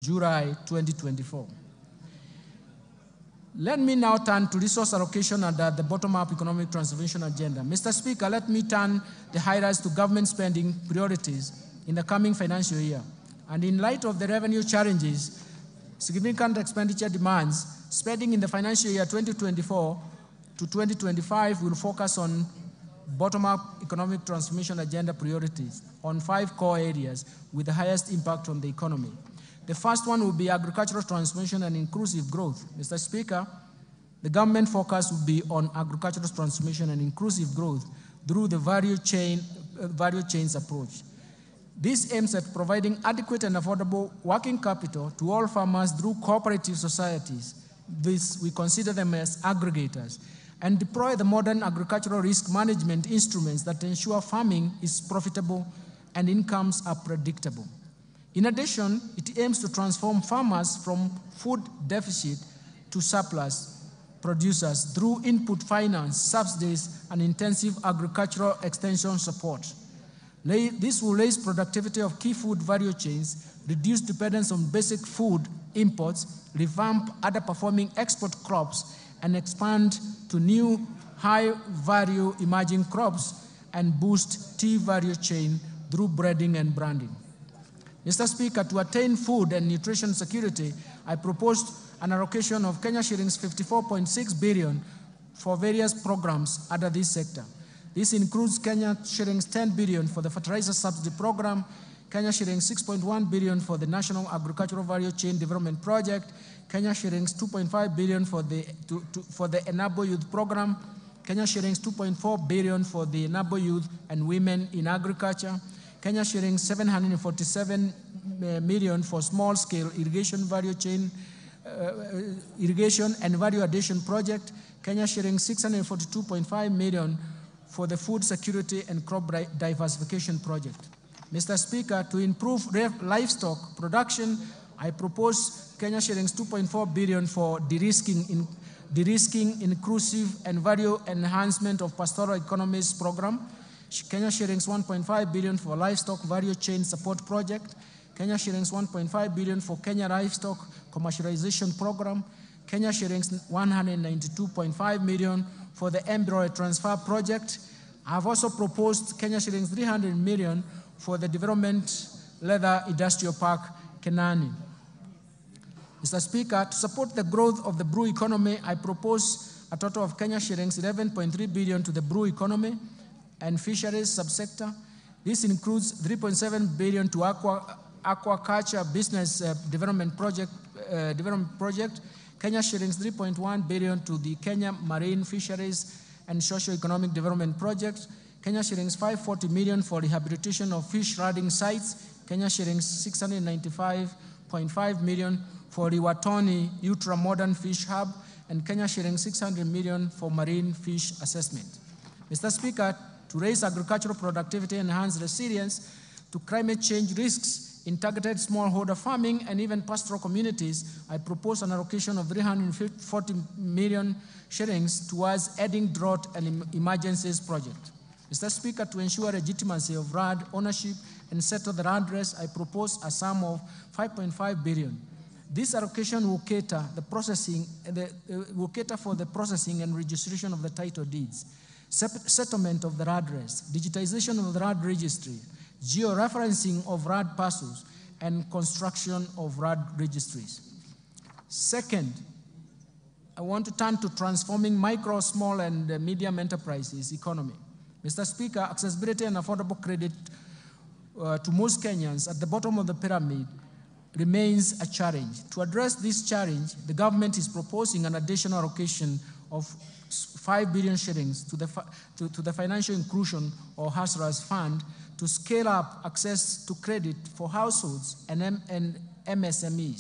July 2024. Let me now turn to resource allocation under the bottom-up economic transformation agenda. Mr. Speaker, let me turn the highlights to government spending priorities in the coming financial year. And in light of the revenue challenges, significant expenditure demands, spending in the financial year 2024 to 2025 will focus on bottom-up economic transformation agenda priorities on 5 core areas with the highest impact on the economy. The first one will be agricultural transformation and inclusive growth. Mr. Speaker, the government focus will be on agricultural transformation and inclusive growth through the value chains approach. This aims at providing adequate and affordable working capital to all farmers through cooperative societies. We consider them as aggregators, and deploy the modern agricultural risk management instruments that ensure farming is profitable and incomes are predictable. In addition, it aims to transform farmers from food deficit to surplus producers through input finance, subsidies, and intensive agricultural extension support. This will raise productivity of key food value chains, reduce dependence on basic food imports, revamp underperforming export crops, and expand to new high-value emerging crops, and boost tea value chain through breeding and branding. Mr. Speaker, to attain food and nutrition security, I proposed an allocation of Kenya shillings 54.6 billion for various programs under this sector. This includes Kenya shillings 10 billion for the fertilizer subsidy program, Kenya shillings 6.1 billion for the National Agricultural Value Chain Development Project, Kenya shillings 2.5 billion for the Enable Youth Program, Kenya shillings 2.4 billion for the Enable Youth and Women in Agriculture, Kenya shillings 747 million for small-scale irrigation value chain, irrigation and value addition project, Kenya shillings 642.5 million for the food security and crop diversification project. Mr. Speaker, to improve livestock production, I propose Kenya shillings 2.4 billion for de-risking, inclusive and value enhancement of pastoral economies program, Kenya shillings 1.5 billion for livestock value chain support project, Kenya shillings 1.5 billion for Kenya livestock commercialization program, Kenya shillings 192.5 million for the embryo transfer project. I have also proposed Kenya shillings 300 million for the development leather industrial park, Kenani. Mr. Speaker, to support the growth of the brew economy, I propose a total of Kenya shillings 11.3 billion to the brew economy and fisheries subsector. This includes 3.7 billion to aquaculture business development project, Kenya shillings 3.1 billion to the Kenya Marine Fisheries and Socio-Economic Development Project, Kenya shillings 540 million for rehabilitation of fish riding sites, Kenya shillings 695.5 million for Riwatoni ultra-modern fish hub, and Kenya shillings 600 million for marine fish assessment. Mr. Speaker, to raise agricultural productivity, enhance resilience to climate change risks in targeted smallholder farming and even pastoral communities, I propose an allocation of 340 million shillings towards adding drought and emergencies project. Mr. Speaker, to ensure legitimacy of land ownership and settle the land race, I propose a sum of 5.5 billion. This allocation will cater for the processing and registration of the title deeds, settlement of the land race, digitization of the land registry, georeferencing of land parcels, and construction of land registries. Second, I want to turn to transforming micro, small, and medium enterprises economy. Mr. Speaker, accessibility and affordable credit to most Kenyans at the bottom of the pyramid remains a challenge. To address this challenge, the government is proposing an additional allocation of 5 billion shillings to the Financial Inclusion or Hustlers Fund to scale up access to credit for households and MSMEs.